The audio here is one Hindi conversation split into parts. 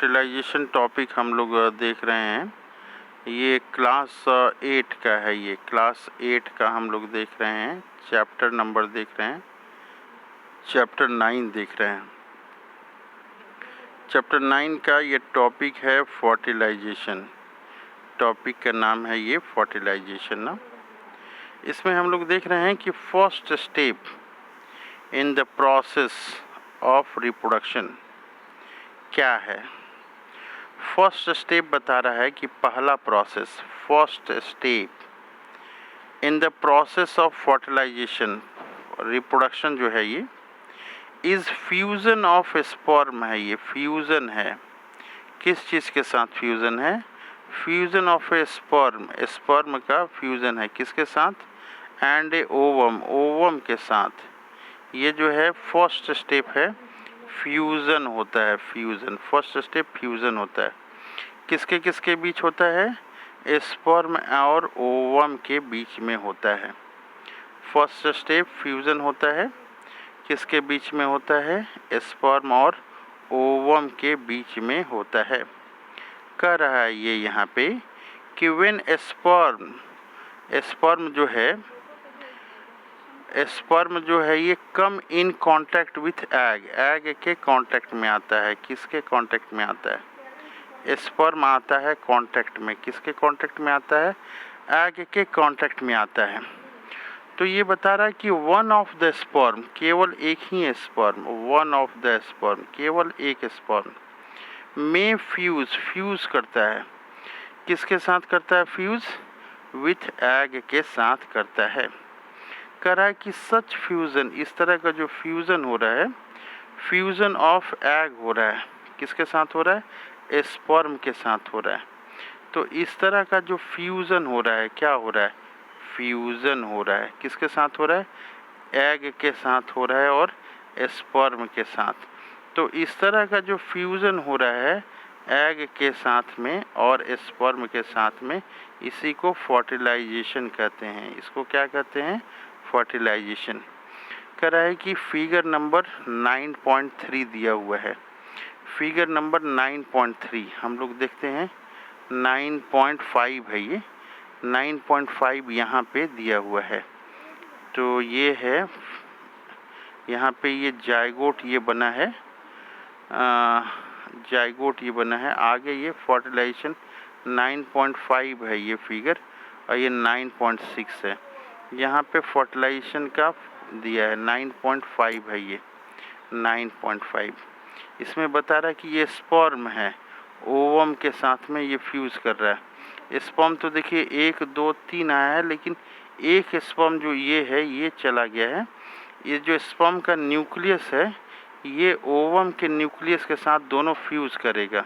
फर्टिलाइजेशन टॉपिक हम लोग देख रहे हैं। ये क्लास 8 का है। ये क्लास 8 का हम लोग देख रहे हैं। चैप्टर नंबर देख रहे हैं, चैप्टर 9 देख रहे हैं। चैप्टर 9 का ये टॉपिक है फर्टिलाइजेशन। टॉपिक का नाम है ये फर्टिलाइजेशन ना। इसमें हम लोग देख रहे हैं कि first step in the process of reproduction क्या है। फर्स्ट स्टेप बता रहा है कि पहला process, first step in the process of fertilization, reproduction जो है ये इज़ फ्यूज़न ऑफ स्पर्म है। ये फ्यूज़न है, किस चीज़ के साथ फ्यूज़न है? Fusion of A sperm, sperm का फ्यूज़न है किसके साथ? एंड ए ओवम, ओवम के साथ। ये जो है फर्स्ट स्टेप है, फ्यूज़न होता है। फ्यूज़न, फर्स्ट स्टेप फ्यूज़न होता है। किसके किसके बीच होता है? स्पर्म और ओवम के बीच में होता है। फर्स्ट स्टेप फ्यूज़न होता है, किसके बीच में होता है? स्पर्म और ओवम के बीच में होता है। कह रहा है ये यहाँ पे कि व्हेन स्पर्म, स्पर्म जो है ये come in contact with egg, egg के कांटेक्ट में आता है। किसके कांटेक्ट में आता है? स्पर्म आता है कांटेक्ट में। किसके कांटेक्ट में आता है? एग के कांटेक्ट में आता है। तो ये बता रहा है कि वन ऑफ द स्पर्म, केवल एक ही sperm, one of the sperm, केवल एक स्पर्म में फ्यूज़ करता है। किसके साथ करता है फ्यूज़? विथ एग के साथ करता है। कह रहा है कि सच फ्यूज़न, इस तरह का जो फ्यूज़न हो रहा है, फ्यूज़न ऑफ एग हो रहा है। किसके साथ हो रहा है? स्पर्म के साथ हो रहा है। तो इस तरह का जो फ्यूज़न हो रहा है, क्या हो रहा है? फ्यूज़न हो रहा है। किसके साथ हो रहा है? एग के साथ हो रहा है और स्पर्म के साथ। तो इस तरह का जो फ्यूज़न हो रहा है एग के साथ में और स्पर्म के साथ में, इसी को फर्टिलाइजेशन कहते हैं। इसको क्या कहते हैं? फर्टिलाइजेशन। कह रहा है कि फिगर नंबर 9.3 दिया हुआ है। फिगर नंबर 9.3 हम लोग देखते हैं। 9.5 है ये, 9.5 यहाँ पे दिया हुआ है। तो ये है यहाँ पे ये जाइगोट ये बना है, जाइगोट ये बना है। आगे ये फर्टिलाइजेशन 9.5 है ये फिगर, और ये 9.6 है। यहाँ पे फर्टिलाइजेशन का दिया है 9.5 है ये 9.5। इसमें बता रहा है कि ये स्पर्म है, ओवम के साथ में ये फ्यूज़ कर रहा है। स्पर्म तो देखिए 1 2 3 आया है, लेकिन एक स्पर्म जो ये है ये चला गया है। ये जो स्पर्म का न्यूक्लियस है ये ओवम के न्यूक्लियस के साथ दोनों फ्यूज़ करेगा,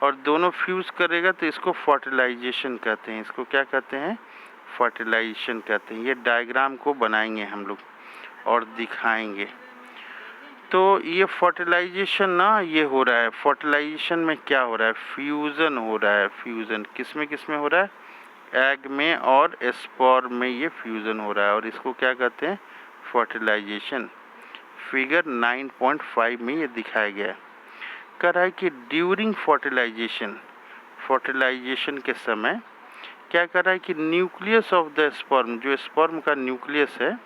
और दोनों फ्यूज़ करेगा तो इसको फर्टिलाइजेशन कहते हैं। इसको क्या कहते हैं? फर्टिलाइजेशन कहते हैं। ये डायग्राम को बनाएंगे हम लोग और दिखाएंगे। तो ये फर्टिलाइजेशन ना ये हो रहा है। फर्टिलाइजेशन में क्या हो रहा है? फ्यूज़न हो रहा है। फ्यूज़न किस में हो रहा है? एग में और स्पर्म में ये फ्यूज़न हो रहा है, और इसको क्या कहते हैं? फर्टिलाइजेशन। फिगर 9.5 में ये दिखाया गया है। कह रहा है कि ड्यूरिंग फर्टिलाइजेशन, फर्टिलाइजेशन के समय क्या कर रहा है कि न्यूक्लियस ऑफ द स्पर्म, जो स्पर्म का न्यूक्लियस है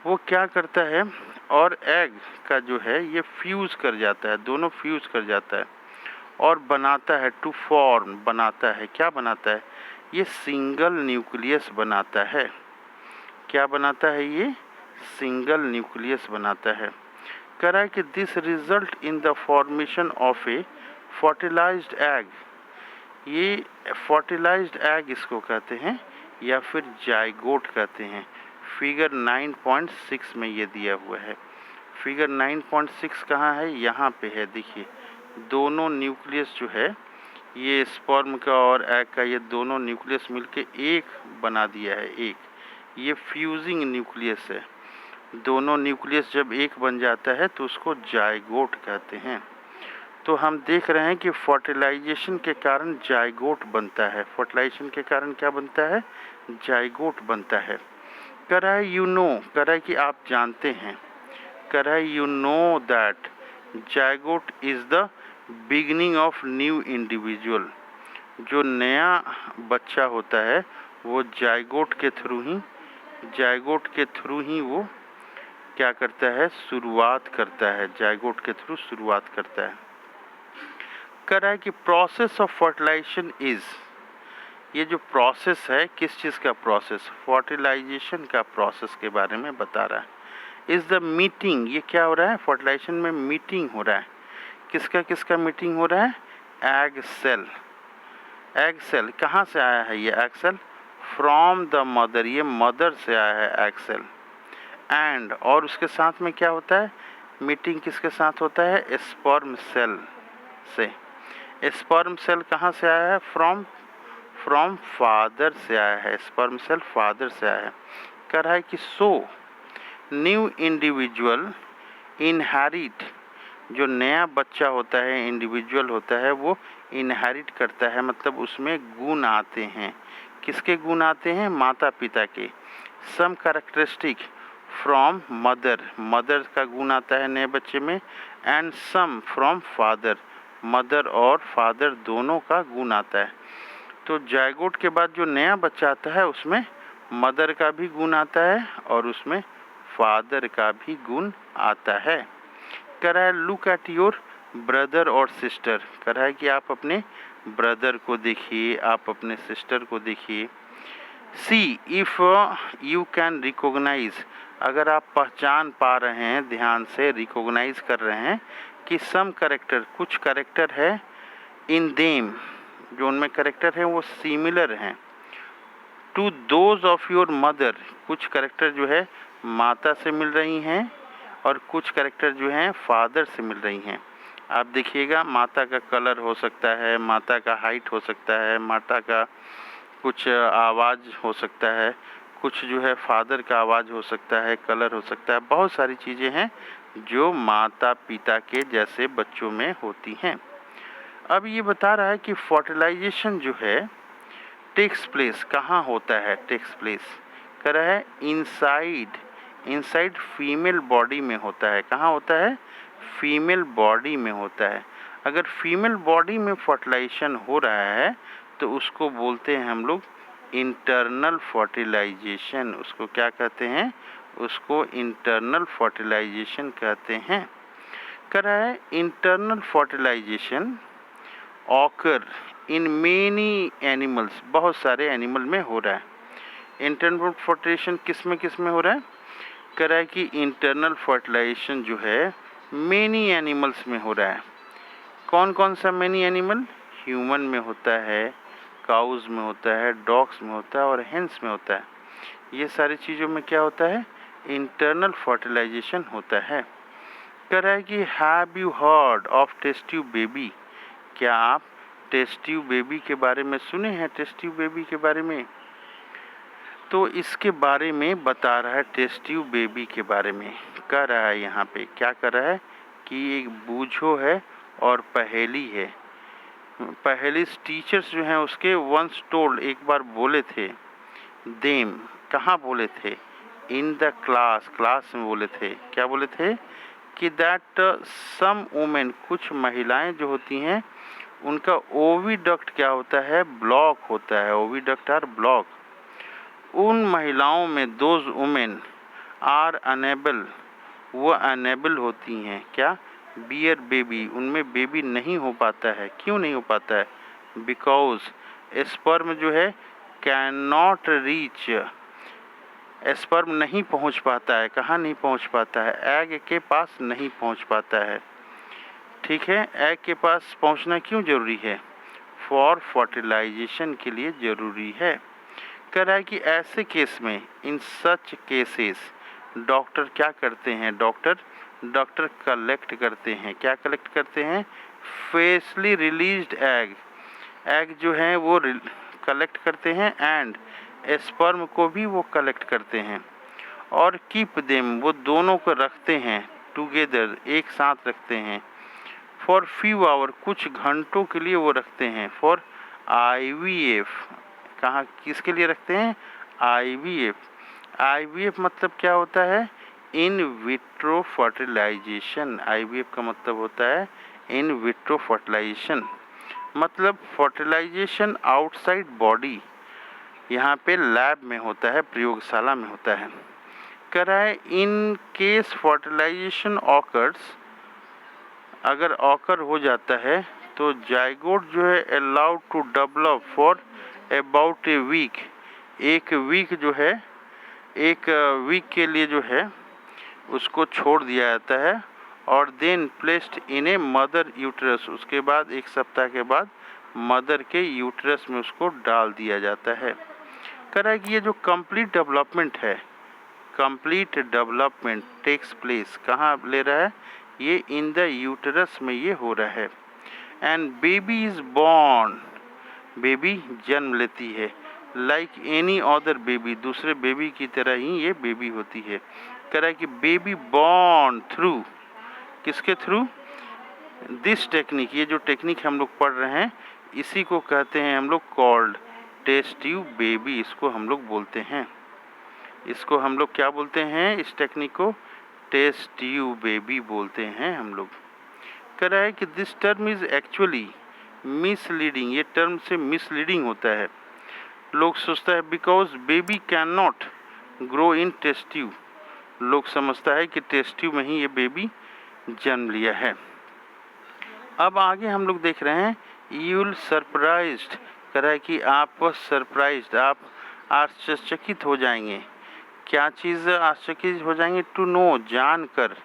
वो क्या करता है, और एग का जो है ये फ्यूज़ कर जाता है, दोनों फ्यूज़ कर जाता है और बनाता है टू फॉर्म, बनाता है। क्या बनाता है? ये सिंगल न्यूक्लियस बनाता है। क्या बनाता है? ये सिंगल न्यूक्लियस बनाता है। कह रहा है कि this result in the formation of a fertilized egg. ये फर्टिलाइज्ड एग इसको कहते हैं, या फिर जाइगोट कहते हैं। फिगर 9.6 में ये दिया हुआ है। फिगर 9.6 कहाँ है? यहाँ पे है। देखिए दोनों न्यूक्लियस जो है ये स्पर्म का और एग का, ये दोनों न्यूक्लियस मिलके एक बना दिया है। एक ये फ्यूजिंग न्यूक्लियस है। दोनों न्यूक्लियस जब एक बन जाता है तो उसको जाइगोट कहते हैं। तो हम देख रहे हैं कि फर्टिलाइजेशन के कारण जाइगोट बनता है। फर्टिलाइजेशन के कारण क्या बनता है? जाइगोट बनता है। कह रहा है यू नो, कह रहा है कि आप जानते हैं, कह रहा है you know that zygote is the beginning of new individual, जो नया बच्चा होता है वो जाइगोट के थ्रू ही वो क्या करता है, शुरुआत करता है, जाइगोट के थ्रू शुरुआत करता है। कह रहा है कि प्रोसेस ऑफ फर्टिलाइजेशन इज, ये जो प्रोसेस है किस चीज़ का प्रोसेस, फर्टिलाइजेशन का प्रोसेस के बारे में बता रहा है। इज द मीटिंग, ये क्या हो रहा है, फर्टिलाइजेशन में मीटिंग हो रहा है, किसका किसका मीटिंग हो रहा है, एग सेल। एग सेल कहाँ से आया है, ये egg cell from the mother, ये मदर से आया है एग सेल। एंड और उसके साथ में क्या होता है, मीटिंग किसके साथ होता है, स्पर्म सेल से। स्पर्म सेल कहाँ से आया है, फ्रॉम फादर से आया है, स्पर्म सेल फादर से आया है। कह रहा है कि सो न्यू इंडिविजुअल इनहेरिट, जो नया बच्चा होता है, इंडिविजुअल होता है, वो इनहेरिट करता है, मतलब उसमें गुण आते हैं, किसके गुण आते हैं, माता पिता के। Some characteristic from mother, mother का गुण आता है नए बच्चे में, and some from father, mother और फादर दोनों का गुण आता है। तो जाइगोट के बाद जो नया बच्चा आता है उसमें मदर का भी गुण आता है और उसमें फादर का भी गुण आता है। कह रहा है लुक एट योर ब्रदर और सिस्टर, कह रहा है कि आप अपने ब्रदर को देखिए, आप अपने सिस्टर को देखिए। See if you can recognize, अगर आप पहचान पा रहे हैं, ध्यान से रिकॉग्नाइज कर रहे हैं कि सम करेक्टर, कुछ करेक्टर है, इन देम, जो उनमें करेक्टर है वो सिमिलर हैं, to those of your mother, कुछ करेक्टर जो है माता से मिल रही हैं और कुछ करेक्टर जो हैं फादर से मिल रही हैं। आप देखिएगा माता का कलर हो सकता है, माता का हाइट हो सकता है, माता का कुछ आवाज़ हो सकता है, कुछ जो है फादर का आवाज़ हो सकता है, कलर हो सकता है, बहुत सारी चीज़ें हैं जो माता पिता के जैसे बच्चों में होती हैं। अब ये बता रहा है कि फर्टिलाइजेशन जो है टेक्स प्लेस कहाँ होता है, टेक्स प्लेस कह रहा है इनसाइड फीमेल बॉडी में होता है। कहाँ होता है, फीमेल बॉडी में होता है। अगर फीमेल बॉडी में फर्टिलाइजेशन हो रहा है तो उसको बोलते हैं हम लोग इंटरनल फर्टिलाइजेशन। उसको क्या कहते हैं, उसको इंटरनल फर्टिलाइजेशन कहते हैं। कह रहा है internal fertilization occur in many animals, बहुत सारे एनिमल में हो रहा है। इंटरनल फर्टिलाइजेशन किस में हो रहा है, कह रहा है कि इंटरनल फर्टिलाइजेशन जो है मेनी एनिमल्स में हो रहा है। कौन कौन सा मेनी एनिमल, ह्यूमन में होता है, काउज में होता है, डॉग्स में होता है और हेंस में होता है। ये सारी चीज़ों में क्या होता है, इंटरनल फर्टिलाइजेशन होता है। कह रहा है कि have you heard of test tube baby, क्या आप टेस्ट ट्यूब बेबी के बारे में सुने हैं, टेस्ट ट्यूब बेबी के बारे में। तो इसके बारे में बता रहा है, टेस्ट ट्यूब बेबी के बारे में कह रहा है, यहाँ पे क्या कर रहा है कि एक बूझो है और पहेली है। पहेली टीचर्स जो हैं उसके वंस टोल्ड, एक बार बोले थे, देम कहाँ बोले थे, इन द क्लास में बोले थे। क्या बोले थे कि दैट सम वुमेन, कुछ महिलाएं जो होती हैं उनका ओविडक्ट क्या होता है, ब्लॉक होता है, ओविडक्ट आर ब्लॉक। उन महिलाओं में दोज वुमेन आर अनेबल, वो अनेबल होती हैं क्या, बियर बेबी, उनमें बेबी नहीं हो पाता है। क्यों नहीं हो पाता है, बिकॉज स्पर्म जो है कैन नॉट रीच, स्पर्म नहीं पहुंच पाता है, कहाँ नहीं पहुंच पाता है, एग के पास नहीं पहुंच पाता है। ठीक है, एग के पास पहुंचना क्यों जरूरी है, फॉर फर्टिलाइजेशन के लिए ज़रूरी है। कह रहा है कि ऐसे केस में, इन सच केसेस, डॉक्टर क्या करते हैं, डॉक्टर कलेक्ट करते हैं, क्या कलेक्ट करते हैं, फ्रेशली रिलीज्ड एग जो है वो कलेक्ट करते हैं, एंड स्पर्म को भी वो कलेक्ट करते हैं, और कीप देम, वो दोनों को रखते हैं, टुगेदर, एक साथ रखते हैं, फॉर फ्यू आवर, कुछ घंटों के लिए वो रखते हैं, फॉर IVF, कहाँ किसके लिए रखते हैं, IVF मतलब क्या होता है, इन विट्रो फर्टिलाइजेशन। IVF का मतलब होता है इन विट्रो फर्टिलाइजेशन, मतलब फर्टिलाइजेशन आउटसाइड बॉडी यहाँ पे लैब में होता है, प्रयोगशाला में होता है। कह रहा है इन केस फर्टिलाइजेशन ऑकर्स, अगर ऑकर हो जाता है तो जाइगोट जो है allowed to develop for about a week, एक वीक जो है, एक वीक के लिए जो है उसको छोड़ दिया जाता है, और then placed in a mother uterus, उसके बाद एक सप्ताह के बाद मदर के यूट्रस में उसको डाल दिया जाता है। कह रहा है कि ये जो कंप्लीट डेवलपमेंट है, कंप्लीट डेवलपमेंट टेक्स प्लेस कहाँ ले रहा है, ये इन द यूटरस में ये हो रहा है। And baby is born, baby जन्म लेती है, लाइक एनी अदर बेबी, दूसरे बेबी की तरह ही ये बेबी होती है। कह रहा है कि बेबी बॉर्न थ्रू, किसके थ्रू, दिस टेक्निक, ये जो टेक्निक हम लोग पढ़ रहे हैं इसी को कहते हैं हम लोग कॉल्ड टेस्ट ट्यूब बेबी, इसको हम लोग बोलते हैं, इसको हम लोग क्या बोलते हैं, इस टेक्निक को टेस्ट ट्यूब बेबी बोलते हैं हम लोग। कह रहा है कि this term is actually misleading, ये टर्म से मिसलीडिंग होता है, लोग सोचता है because baby can not grow in test tube, लोग समझता है कि टेस्ट ट्यूब में ही ये बेबी जन्म लिया है। अब आगे हम लोग देख रहे हैं यू विल सरप्राइज्ड, कह रहा है कि आप सरप्राइज्ड, आप आश्चर्यचकित हो जाएंगे, क्या चीज़ आश्चर्यचकित हो जाएंगे, टू नो, जानकर,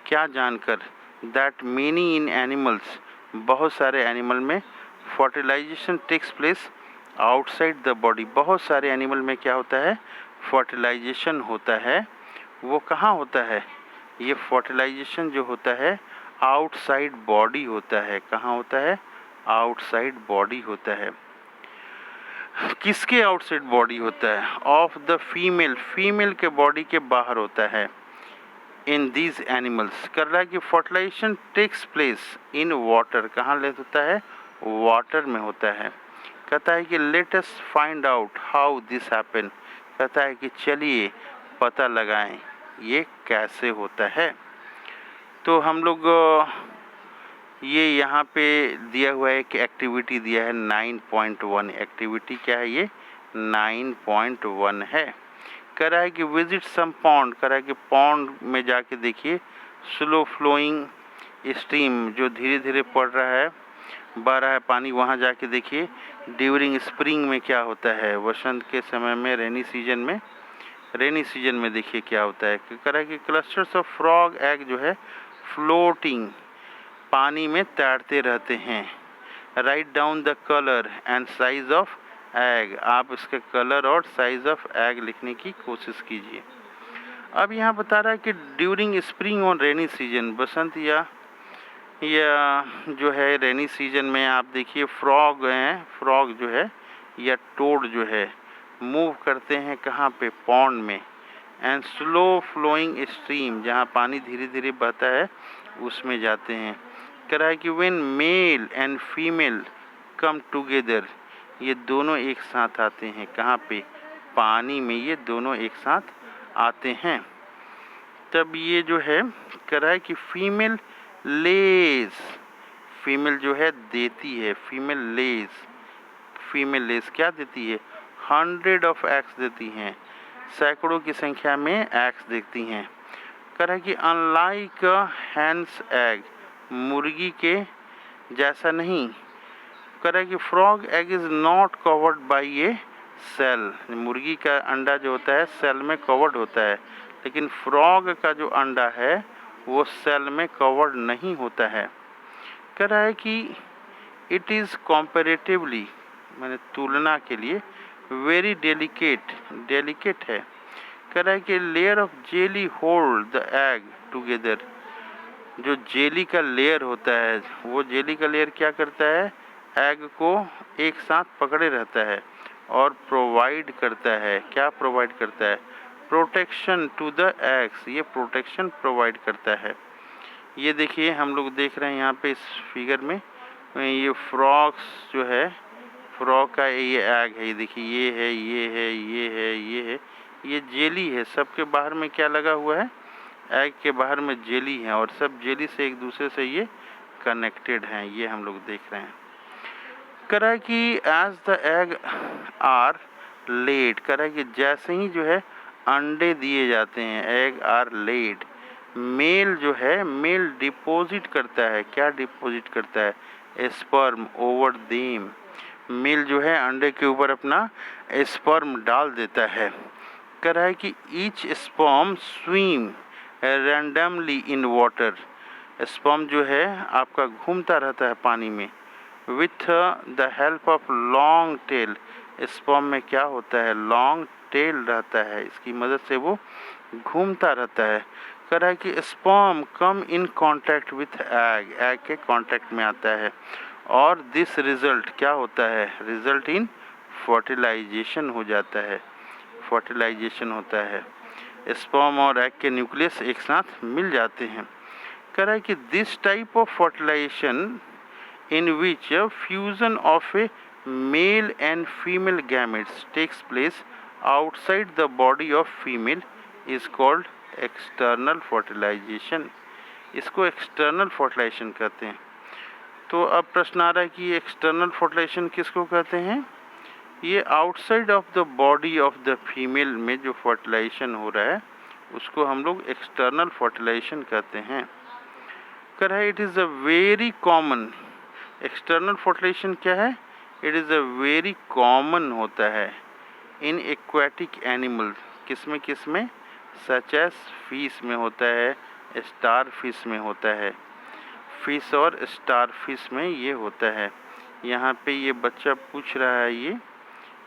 क्या जानकर, दैट मेनी इन एनिमल्स, बहुत सारे एनिमल में fertilization takes place outside the body, बहुत सारे एनिमल में क्या होता है, फर्टिलाइजेशन होता है, वो कहाँ होता है, ये फर्टिलाइजेशन जो होता है आउटसाइड बॉडी होता है, कहाँ होता है, आउटसाइड बॉडी होता है। किसके आउटसाइड बॉडी होता है, ऑफ द फीमेल, फीमेल के बॉडी के बाहर होता है, इन दीज एनिमल्स। कर रहा है कि fertilization takes place in water, कहाँ ले होता है, वाटर में होता है। कहता है कि let us find out how this happen, कहता है कि चलिए पता लगाएं ये कैसे होता है। तो हम लोग ये यहाँ पे दिया हुआ है कि एक्टिविटी दिया है 9.1, एक्टिविटी क्या है, ये 9.1 है। कह रहा है कि विजिट सम पॉन्ड, कह रहा है कि पॉन्ड में जाके देखिए, स्लो फ्लोइंग स्ट्रीम, जो धीरे धीरे पड़ रहा है, बह रहा है पानी, वहाँ जाके देखिए। ड्यूरिंग स्प्रिंग में क्या होता है, वसंत के समय में, रेनी सीजन में, रेनी सीजन में देखिए क्या होता है। कह रहा है कि क्लस्टर्स ऑफ फ्रॉग एग जो है फ्लोटिंग, पानी में तैरते रहते हैं। Write down the colour and size of egg, आप इसके कलर और साइज ऑफ एग लिखने की कोशिश कीजिए। अब यहाँ बता रहा है कि ड्यूरिंग स्प्रिंग और रेनी सीजन, बसंत या जो है रेनी सीजन में आप देखिए फ्रॉग हैं, फ्रॉग जो है या टोड जो है मूव करते हैं कहाँ पे, पॉन्ड में। एंड स्लो फ्लोइंग स्ट्रीम, जहाँ पानी धीरे धीरे बहता है उसमें जाते हैं। कह रहा है कि when male and female come together, ये दोनों एक साथ आते हैं, कहाँ पे, पानी में, ये दोनों एक साथ आते हैं। तब ये जो है कह रहा है कि फीमेल लेज, फीमेल जो है देती है, फीमेल लेज, फीमेल लेज क्या देती है, 100 ऑफ एग्स देती हैं, सैकड़ों की संख्या में एग्स देती हैं। कह रहा है कि अनलाइक हैंस एग, मुर्गी के जैसा नहीं। कह रहा है कि frog egg is not covered by a shell, मुर्गी का अंडा जो होता है सेल में कवर्ड होता है, लेकिन फ्रॉग का जो अंडा है वो सेल में कवर्ड नहीं होता है। कह रहा है कि इट इज़ कंपैरेटिवली, मैंने तुलना के लिए, वेरी डेलिकेट, डेलिकेट है। कह रहा है कि layer of jelly hold the egg together, जो जेली का लेयर होता है, वो जेली का लेयर क्या करता है, एग को एक साथ पकड़े रहता है और प्रोवाइड करता है, क्या प्रोवाइड करता है, प्रोटेक्शन टू द एग्स, ये प्रोटेक्शन प्रोवाइड करता है। ये देखिए हम लोग देख रहे हैं यहाँ पे इस फिगर में, ये फ्रॉग्स जो है, फ्रॉग का ये एग है, ये देखिए, ये है, ये है, ये है, ये है, ये जेली है, सबके बाहर में क्या लगा हुआ है, एग के बाहर में जेली है, और सब जेली से एक दूसरे से ये कनेक्टेड हैं, ये हम लोग देख रहे हैं। कह रहा है कि as the egg are laid, कह रहा है कि जैसे ही जो है अंडे दिए जाते हैं, एग आर लेड, मेल जो है मेल डिपॉजिट करता है, क्या डिपॉजिट करता है, स्पर्म ओवर देम, मेल जो है अंडे के ऊपर अपना स्पर्म डाल देता है। कह रहा है कि each sperm swim randomly in water, sperm जो है आपका घूमता रहता है पानी में, with the help of long tail, sperm में क्या होता है, लॉन्ग टेल रहता है, इसकी मदद से वो घूमता रहता है। कह रहा है कि sperm come in contact with egg, egg के कांटेक्ट में आता है, और दिस रिजल्ट क्या होता है, रिजल्ट इन फर्टिलाइजेशन हो जाता है, फर्टिलाइजेशन होता है, स्पर्म और एग के न्यूक्लियस एक साथ मिल जाते हैं। कह रहा है कि this type of fertilization in which a fusion of a male and female gametes takes place outside the body of female is called external fertilization, इसको एक्सटर्नल फर्टिलाइजेशन कहते हैं। तो अब प्रश्न आ रहा है कि एक्सटर्नल फर्टिलाइजेशन किसको कहते हैं, ये outside of the body of the female में जो फर्टिलाइजेशन हो रहा है उसको हम लोग एक्सटर्नल फर्टिलाइजेशन कहते हैं। कह रहा है it is a very common, external fertilization क्या है, it is a very common होता है इन एक्वाटिक एनिमल, किसमें सच एज फिश में होता है, स्टार फिश में होता है, फिश और स्टार फिश में ये होता है। यहाँ पे ये बच्चा पूछ रहा है, ये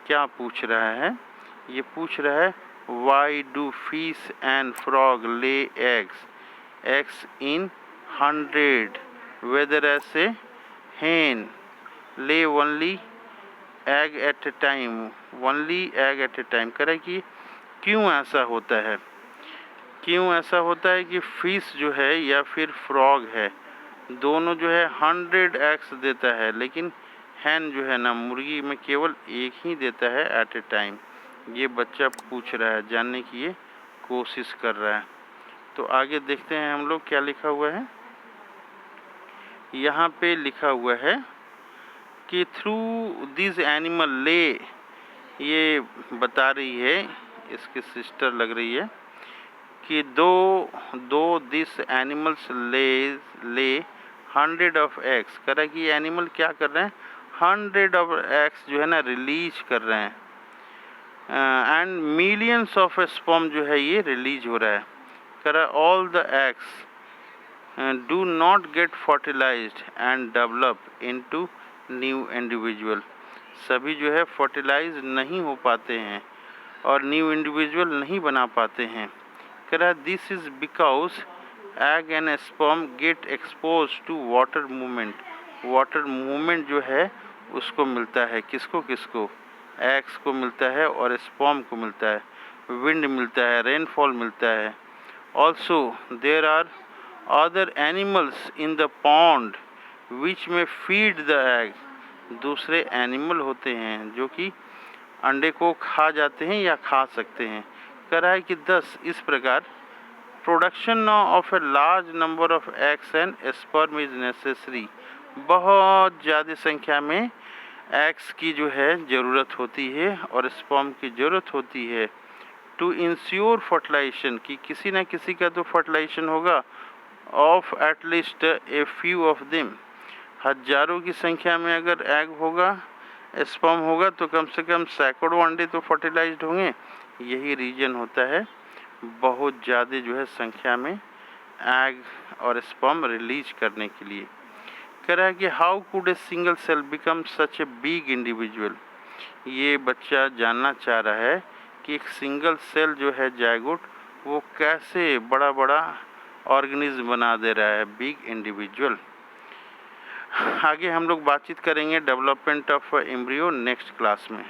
क्या पूछ रहा है, ये पूछ रहा है why do fish and frog lay eggs, eggs in 100 whereas hen lay only egg at a time, only egg at a time। कह रहा है कि क्यों ऐसा होता है, क्यों ऐसा होता है कि फिश जो है या फिर फ्रॉग है दोनों जो है 100 एग्स देता है, लेकिन हैन जो है ना मुर्गी में केवल एक ही देता है एट ए टाइम। ये बच्चा पूछ रहा है, जानने की ये कोशिश कर रहा है। तो आगे देखते हैं हम लोग क्या लिखा हुआ है। यहाँ पे लिखा हुआ है कि थ्रू दिस एनिमल ले, ये बता रही है इसकी सिस्टर लग रही है कि दो दिस एनिमल्स ले 100 ऑफ एग्स, कह रहा है कि ये एनिमल क्या कर रहे हैं, 100 ऑफ एग्स जो है ना रिलीज कर रहे हैं, एंड मिलियंस ऑफ स्पर्म जो है ये रिलीज हो रहा है। कह रहा है all the eggs do not get fertilized and develop into new individual, सभी जो है फर्टिलाइज नहीं हो पाते हैं और न्यू इंडिविजुअल नहीं बना पाते हैं। कह रहा है this is because egg and sperm get expose to water movement, water movement जो है उसको मिलता है, किसको किसको, एग्स को मिलता है और स्पर्म को मिलता है, विंड मिलता है, रेनफॉल मिलता है। Also there are other animals in the pond which may feed the egg, दूसरे एनिमल होते हैं जो कि अंडे को खा जाते हैं या खा सकते हैं। कह रहा है कि 10 इस प्रकार production of a large number of eggs and sperm is necessary, बहुत ज़्यादा संख्या में एग्स की जो है ज़रूरत होती है और स्पर्म की ज़रूरत होती है टू इंश्योर फर्टिलाइजेशन, कि किसी न किसी का तो फर्टिलाइजेशन होगा, of at least a few of them, हजारों की संख्या में अगर एग होगा, स्पर्म होगा तो कम से कम सैकड़ों अंडे तो फर्टिलाइज्ड होंगे। यही रीजन होता है बहुत ज़्यादा जो है संख्या में एग और स्पर्म रिलीज करने के लिए। कह रहा है कि how could a single cell become such a big individual, ये बच्चा जानना चाह रहा है कि एक सिंगल सेल जो है जायगोट वो कैसे बड़ा बड़ा ऑर्गेनिज्म बना दे रहा है, बिग इंडिविजुअल। आगे हम लोग बातचीत करेंगे development of embryo next class में।